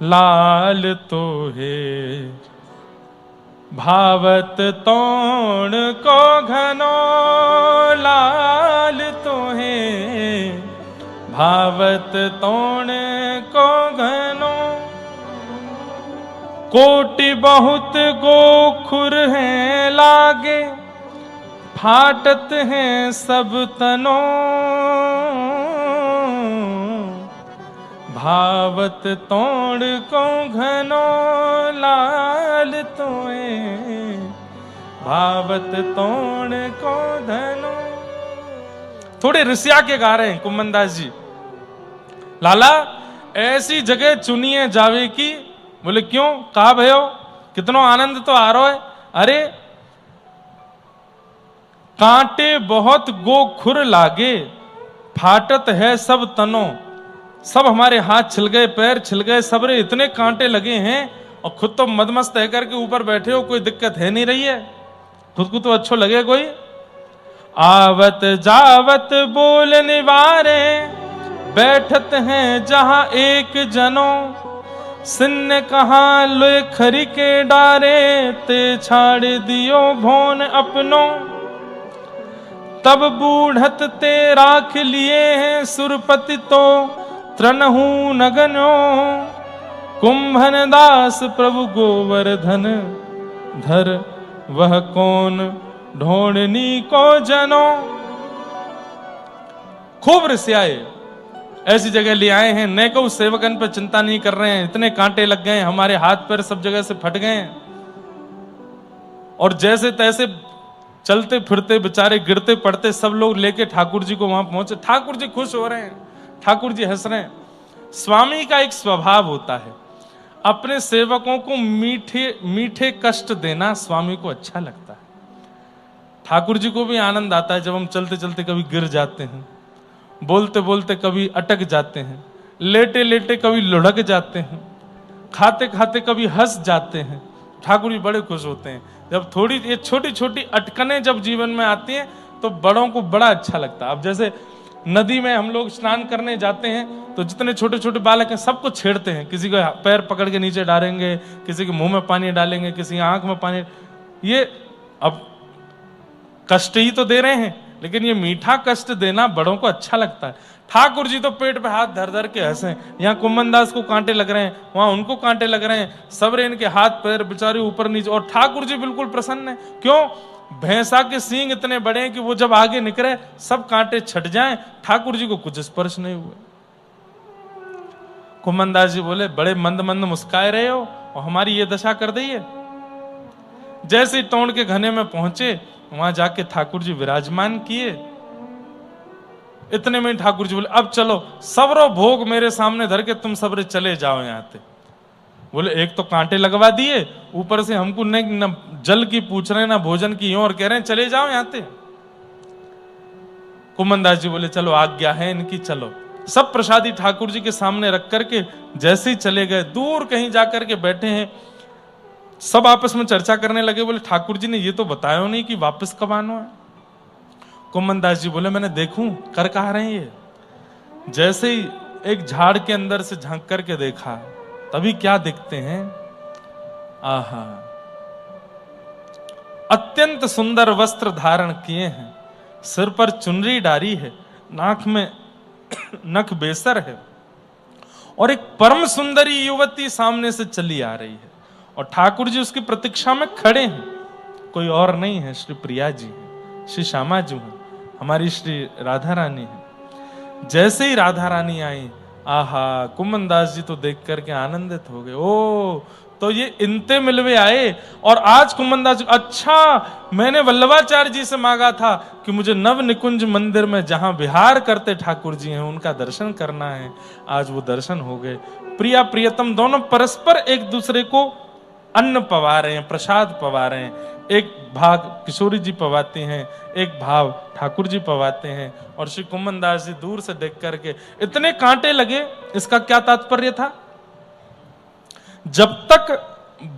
लाल तो है भावत तोण को घनो, लाल तो है भावत तोण को घनो। कोटि बहुत गोखुर हैं लागे, फाटत हैं सब तनो, भावत तोड़ को घनो, लाल तोए भावत तोड़ को धनो। थोड़े ऋषिया के गा रहे हैं कुम्मनदास जी। लाला ऐसी जगह चुनिए जावे की। बोले क्यों, कहा भयो, कितनो आनंद तो आ रहा है। अरे कांटे बहुत गोखुर लागे, फाटत है सब तनो। सब हमारे हाथ छिल गए, पैर छिल गए, सबरे इतने कांटे लगे हैं, और खुद तो मदमस्त है करके ऊपर बैठे हो, कोई दिक्कत है नहीं रही है, खुद को तो अच्छो लगे कोई। आवत जावत बोल निवारे, बैठत हैं जहां एक जनो। सिन्न कहा लोए खरी के डारे, ते छाड़ दियो भोन अपनो। तब बूढ़त ते राख लिए हैं सुरपति तो, त्रनहु नगनो। कुंभन दास प्रभु गोवर्धन धर, वह कौन ढोंढनी को जनो। खूब ऋषियाए ऐसी जगह ले आए हैं, नेको सेवकन पर चिंता नहीं कर रहे हैं। इतने कांटे लग गए, हमारे हाथ पैर सब जगह से फट गए, और जैसे तैसे चलते फिरते बेचारे गिरते पड़ते सब लोग लेके ठाकुर जी को वहां पहुंचे। ठाकुर जी खुश हो रहे हैं, ठाकुर जी हंस रहे हैं। स्वामी का एक स्वभाव होता है, अपने सेवकों को मीठे मीठे कष्ट देना स्वामी को अच्छा लगता है। ठाकुर जी को भी आनंद आता है जब हम चलते चलते कभी गिर जाते हैं, बोलते बोलते कभी अटक जाते हैं, लेटे लेटे कभी लुढ़क जाते हैं, खाते खाते कभी हंस जाते हैं। ठाकुर जी बड़े खुश होते हैं जब थोड़ी ये छोटी छोटी अटकनें जब जीवन में आती हैं, तो बड़ों को बड़ा अच्छा लगता है। अब जैसे नदी में हम लोग स्नान करने जाते हैं, तो जितने छोटे छोटे बालक हैं सबको छेड़ते हैं, किसी को पैर पकड़ के नीचे डालेंगे, किसी के मुंह में पानी डालेंगे, किसी की आंख में पानी। ये अब कष्ट ही तो दे रहे हैं, लेकिन ये मीठा कष्ट देना बड़ों को अच्छा लगता है। ठाकुर जी तो पेट पे हाथ धर धर के हंसे। यहाँ कुम्मनदास को कांटे लग रहे हैं, वहां उनको कांटे लग रहे हैं, सबरे इनके हाथ पैर बेचारे ऊपर नीचे, और ठाकुर जी बिल्कुल प्रसन्न है। क्यों? भैंसा के सींग इतने बड़े हैं कि वो जब आगे निकले सब कांटे छट जाएं, ठाकुर जी को कुछ स्पर्श नहीं हुए। कुम्मनदास जी बोले बड़े मंद मंद मुस्काए रहे हो और हमारी ये दशा कर दी है। जैसे ही तोड़ के घने में पहुंचे, वहां जाके ठाकुर जी विराजमान किए। इतने में ठाकुर जी बोले अब चलो, सबरो भोग मेरे सामने धर के तुम सबरे चले जाओ यहाँ से। बोले एक तो कांटे लगवा दिए, ऊपर से हमको न जल की पूछ रहे, ना भोजन की, और कह रहे हैं चले जाओ यहाँ से। कुम्मनदास जी बोले चलो आज्ञा है इनकी, चलो। सब प्रसादी ठाकुर जी के सामने रख करके जैसे ही चले गए, दूर कहीं जाकर के बैठे हैं, सब आपस में चर्चा करने लगे। बोले ठाकुर जी ने ये तो बताया नहीं कि वापस कब आना है। कुम्मनदास जी बोले मैंने देखूं कर कहा रहे हैं ये। जैसे ही एक झाड़ के अंदर से झांक करके देखा, तभी क्या दिखते हैं, आहा, अत्यंत सुंदर वस्त्र धारण किए हैं, सिर पर चुनरी डारी है, नाक में नख बेसर है, और एक परम सुंदरी युवती सामने से चली आ रही है, और ठाकुर जी उसकी प्रतीक्षा में खड़े हैं। कोई और नहीं है, श्री प्रिया जी हैं, श्री श्यामा जी हैं, हमारी श्री राधा रानी है। जैसे ही राधा रानी आई, आहा, कुम्मनदास जी तो देख करके आनंदित हो गए। ओ, तो ये इनते मिलवे आए। और आज कुम्मनदास जी, अच्छा मैंने वल्लभाचार्य जी से मांगा था कि मुझे नव निकुंज मंदिर में जहां विहार करते ठाकुर जी हैं उनका दर्शन करना है, आज वो दर्शन हो गए। प्रिया प्रियतम दोनों परस्पर एक दूसरे को अन्न पवा रहे हैं, प्रसाद पवा रहे हैं। एक भाग किशोरी जी पवाते हैं, एक भाव ठाकुर जी पवाते हैं, और श्री कुम्मनदास जी दूर से देख करके इतने कांटे लगे। इसका क्या तात्पर्य था? जब तक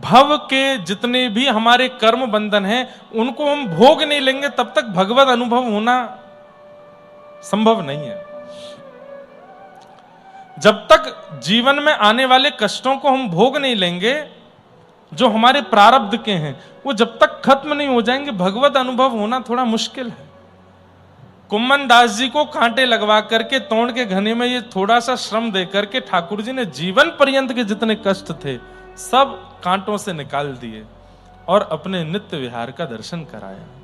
भव के जितने भी हमारे कर्म बंधन हैं उनको हम भोग नहीं लेंगे, तब तक भगवत अनुभव होना संभव नहीं है। जब तक जीवन में आने वाले कष्टों को हम भोग नहीं लेंगे, जो हमारे प्रारब्ध के हैं, वो जब तक खत्म नहीं हो जाएंगे, भगवत अनुभव होना थोड़ा मुश्किल है। कुम्मन दास जी को कांटे लगवा करके तोड़ के घने में ये थोड़ा सा श्रम दे करके ठाकुर जी ने जीवन पर्यंत के जितने कष्ट थे सब कांटों से निकाल दिए और अपने नित्य विहार का दर्शन कराया।